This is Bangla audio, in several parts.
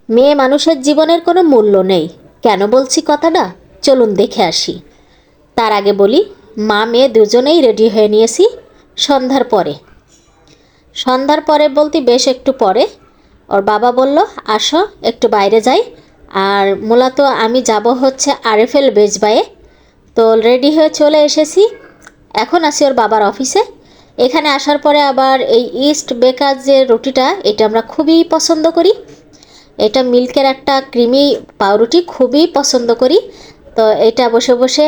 মেয়ে মানুষের জীবনের কোনো মূল্য নেই। কেন বলছি কথাটা, চলুন দেখে আসি। তার আগে বলি, মা মেয়ে দুজনেই রেডি হয়ে নিয়েছি। সন্ধ্যার পরে সন্ধ্যার পরে বলতে বেশ একটু পরে ওর বাবা বলল, আসো একটু বাইরে যাই। আর মূলত আমি যাব হচ্ছে আরএফএল বেজবায়ে। তো রেডি হয়ে চলে এসেছি। এখন আসি ওর বাবার অফিসে। এখানে আসার পরে আবার এই ইস্ট বেকার যে রুটিটা, এটা আমরা খুবই পছন্দ করি। এটা মিল্কের একটা ক্রিমি পাউরুটি, খুবই পছন্দ করি। তো এটা বসে বসে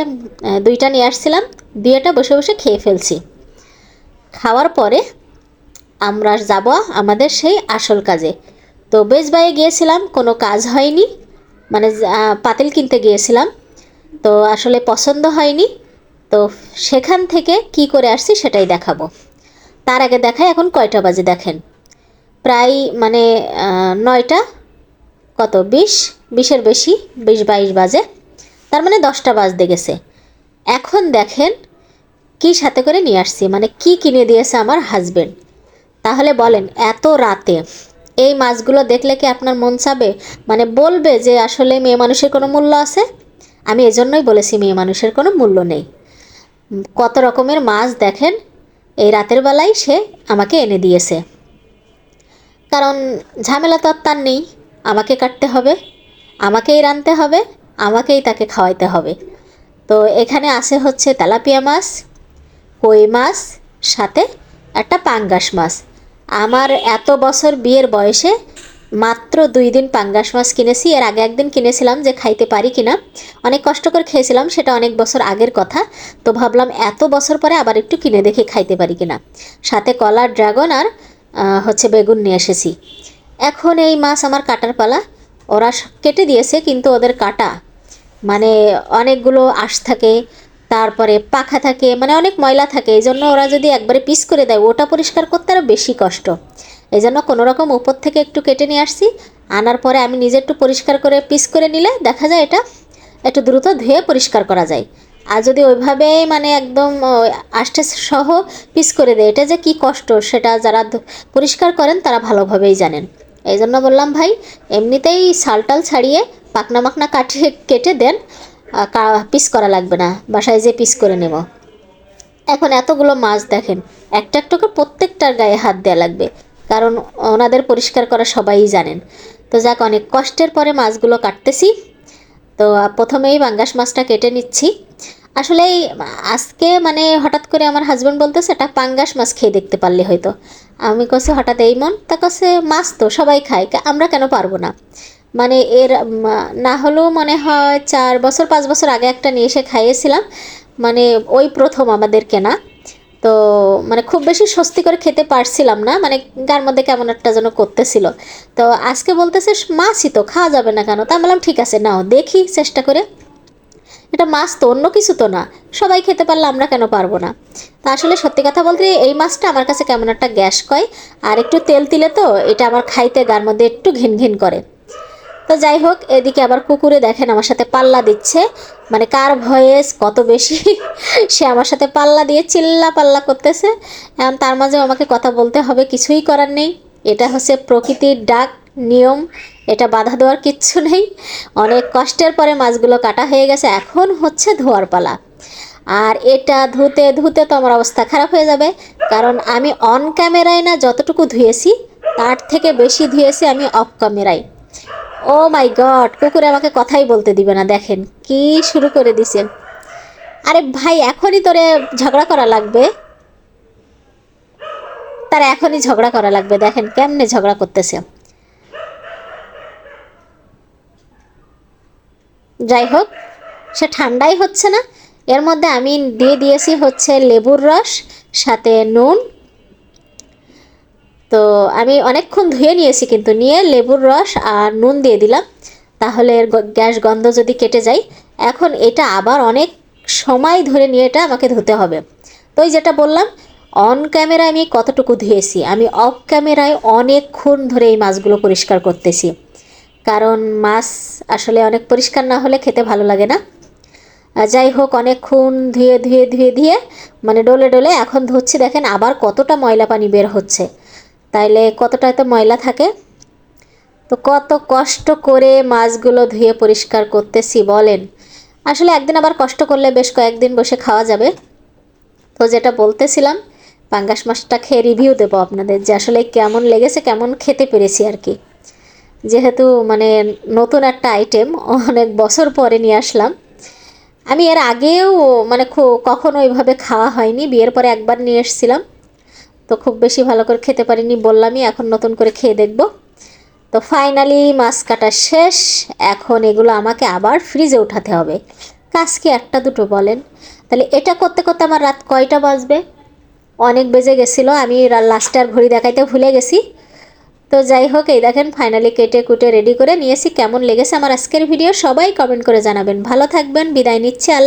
দুইটা নিয়ে আসছিলাম, দুইটা বসে বসে খেয়ে ফেলছি। খাওয়ার পরে আমরা যাব আমাদের সেই আসল কাজে। তো বেজবাইয়ে গিয়েছিলাম, কোনো কাজ হয়নি, মানে পাতিল কিনতে গিয়েছিলাম। তো আসলে পছন্দ হয়নি। তো সেখান থেকে কি করে আসছি সেটাই দেখাবো। তার আগে দেখাই এখন কয়টা বাজে দেখেন। প্রায় মানে 9টা, কত 20-20-এর বেশি, 20-22 বাজে। তার মানে 10টা বাজতে গেছে। এখন দেখেন কি সাথে করে নিয়ে আসছি, মানে কি কিনে দিয়েছে আমার হাজবেন্ড। তাহলে বলেন, এত রাতে এই মাছগুলো দেখলে কি আপনার মন চাবে, মানে বলবে যে আসলে মেয়ে মানুষের কোনো মূল্য আছে? আমি এজন্যই বলেছি মেয়ে মানুষের কোনো মূল্য নেই। কত রকমের মাছ দেখেন, এই রাতের বেলায় সে আমাকে এনে দিয়েছে। কারণ ঝামেলা তো আর তার নেই, আমাকে কাটতে হবে, আমাকেই রাঁধতে হবে, আমাকেই তাকে খাওয়াইতে হবে। তো এখানে আছে হচ্ছে তেলাপিয়া মাছ, কই মাছ, সাথে একটা পাঙ্গাস মাছ। আমার এত বছর বিয়ের বয়সে মাত্র 2 দিন পাঙ্গাস মাছ কিনেছি। এর আগে একদিন কিনেছিলাম যে খাইতে পারি কিনা, অনেক কষ্ট করে খেয়েছিলাম, সেটা অনেক বছর আগের কথা। তো ভাবলাম এত বছর পরে আবার একটু কিনে দেখে খাইতে পারি কিনা। সাথে কলা, ড্রাগন আর হচ্ছে বেগুন নিয়ে এসেছি। এখন এই মাছ আমার কাটার পালা। ওরা কেটে দিয়েছে, কিন্তু ওদের কাটা মানে অনেকগুলো আঁশ থাকে, তারপরে পাখা থাকে, মানে অনেক ময়লা থাকে। এই জন্য ওরা যদি একবারে পিস করে দেয়, ওটা পরিষ্কার করতে আরও বেশি কষ্ট। এই জন্য কোনোরকম উপর থেকে একটু কেটে নিয়ে আসছি। আনার পরে আমি নিজে একটু পরিষ্কার করে পিস করে নিলে দেখা যায় এটা একটু দ্রুত ধুয়ে পরিষ্কার করা যায়। আর যদি ওইভাবে মানে একদম আষ্টে সহ পিস করে দেয়, এটা যে কি কষ্ট সেটা যারা পরিষ্কার করেন তারা ভালোভাবেই জানেন। এই জন্য বললাম, ভাই এমনিতেই সালটাল ছাড়িয়ে পাকনা মাকনা কাটিয়ে কেটে দেন, পিস করা লাগবে না, বাসায় যে পিস করে নেব। এখন এতগুলো মাছ দেখেন, একটা একটা করে প্রত্যেকটার গায়ে হাত দেওয়া লাগবে, কারণ ওনাদের পরিষ্কার করা সবাই জানেন। তো যাক, অনেক কষ্টের পরে মাছগুলো কাটতেছি। তো প্রথমেই পাঙ্গাস মাছটা কেটে নিচ্ছি। আসলে আজকে মানে হঠাৎ করে আমার হাজব্যান্ড বলতেছে, এটা পাঙ্গাস মাছ খেয়ে দেখতে পারলে হয়তো। আমি কাছে হঠাৎ এই মন, তা কাছে মাছ তো সবাই খায়, আমরা কেন পারবো না। মানে এর না হলেও মনে হয় 4-5 বছর আগে একটা নিয়ে এসে খাইয়েছিলাম, মানে ওই প্রথম আমাদের কেনা। তো মানে খুব বেশি স্বস্তি করে খেতে পারছিলাম না, মানে গার মধ্যে কেমন একটা যেন করতেছিল। তো আজকে বলতেছে মাছই তো, খাওয়া যাবে না কেন? তা বললাম ঠিক আছে, নাও দেখি চেষ্টা করে। এটা মাছ তো, অন্য কিছু তো না, সবাই খেতে পারলে আমরা কেন পারবো না? তা আসলে সত্যি কথা বলতে এই মাছটা আমার কাছে কেমন একটা গ্যাস কয়, আর একটু তেল তিলে তো এটা আমার খাইতে গার মধ্যে একটু ঘিন ঘিন করে। তো যাই হোক, এদিকে আবার কুকুরে দেখেন আমার সাথে পাল্লা দিচ্ছে, মানে কার ভয়েস কত বেশি সে আমার সাথে পাল্লা দিয়ে চিল্লা পাল্লা করতেছে। এখন তার মাঝেও আমাকে কথা বলতে হবে, কিছুই করার নেই। এটা হচ্ছে প্রকৃতির ডাক, নিয়ম, এটা বাধা দেওয়ার কিচ্ছু নেই। অনেক কষ্টের পরে মাছগুলো কাটা হয়ে গেছে, এখন হচ্ছে ধোয়ার পালা। আর এটা ধুতে ধুতে তো আমার অবস্থা খারাপ হয়ে যাবে, কারণ আমি অন ক্যামেরায় না যতটুকু ধুয়েছি, তার থেকে বেশি ধুয়েছি আমি অফ ক্যামেরায়। ও মাই গড, কুকুরে আমাকে কথাই বলতে দিবে না, দেখেন কি শুরু করে দিছেন। আরে ভাই, এখনই তোরে ঝগড়া করা লাগবে, তার এখনই ঝগড়া করা লাগবে, দেখেন কেমনে ঝগড়া করতেছে। যাই হোক, সে ঠান্ডাই হচ্ছে না। এর মধ্যে আমি দিয়ে দিয়েছি হচ্ছে লেবুর রস, সাথে নুন। তো আমি অনেকক্ষণ ধুয়ে নিয়েছি, কিন্তু নিয়ে লেবুর রস আর নুন দিয়ে দিলাম, তাহলে এর গ্যাস গন্ধ যদি কেটে যায়। এখন এটা আবার অনেক সময় ধরে নিয়ে এটা আমাকে ধুতে হবে। তো ওই যেটা বললাম, অন ক্যামেরায় আমি কতটুকু ধুয়েছি, আমি অফ ক্যামেরায় অনেকক্ষণ ধরে এই মাছগুলো পরিষ্কার করতেছি। কারণ মাছ আসলে অনেক পরিষ্কার না হলে খেতে ভালো লাগে না। যাই হোক, অনেকক্ষণ ধুয়ে ধুয়ে ধুয়ে ধুয়ে মানে ডলে ডলে এখন ধুচ্ছি, দেখেন আবার কতটা ময়লা পানি বের হচ্ছে, তাইলে কতটা তো ময়লা থাকে। তো কত কষ্ট করে মাছগুলো ধুয়ে পরিষ্কার করতেছি বলেন। আসলে একদিন আবার কষ্ট করলে বেশ কয়েকদিন বসে খাওয়া যাবে। তো যেটা বলতেছিলাম, পাঙ্গাস মাছটা খেয়ে রিভিউ দেবো আপনাদের যে আসলে কেমন লেগেছে, কেমন খেতে পেরেছি আর কি। যেহেতু মানে নতুন একটা আইটেম, অনেক বছর পরে নিয়ে আসলাম। আমি এর আগেও মানে কখনো ওইভাবে খাওয়া হয়নি, বিয়ের পরে একবার নিয়ে এসেছিলাম, তো খুব বেশি ভালো করে খেতে পারিনি বললামই, এখন নতুন করে খেয়ে দেখব। তো ফাইনালি মাছ কাটা শেষ। এখন এগুলো আমাকে আবার ফ্রিজে উঠাতে হবে। কাজ কি একটা দুটো বলেন? তাহলে এটা করতে করতে আমার রাত কয়টা বাজবে? অনেক বেজে গেছিলো, আমি লাস্টে আর ঘড়ি দেখাইতে ভুলে গেছি। তো যাই হোক, এই দেখেন ফাইনালি কেটে কুটে রেডি করে নিয়েছি। কেমন লেগেছে আমার আজকের ভিডিও সবাই কমেন্ট করে জানাবেন। ভালো থাকবেন, বিদায় নিচ্ছি। আল্লাহ।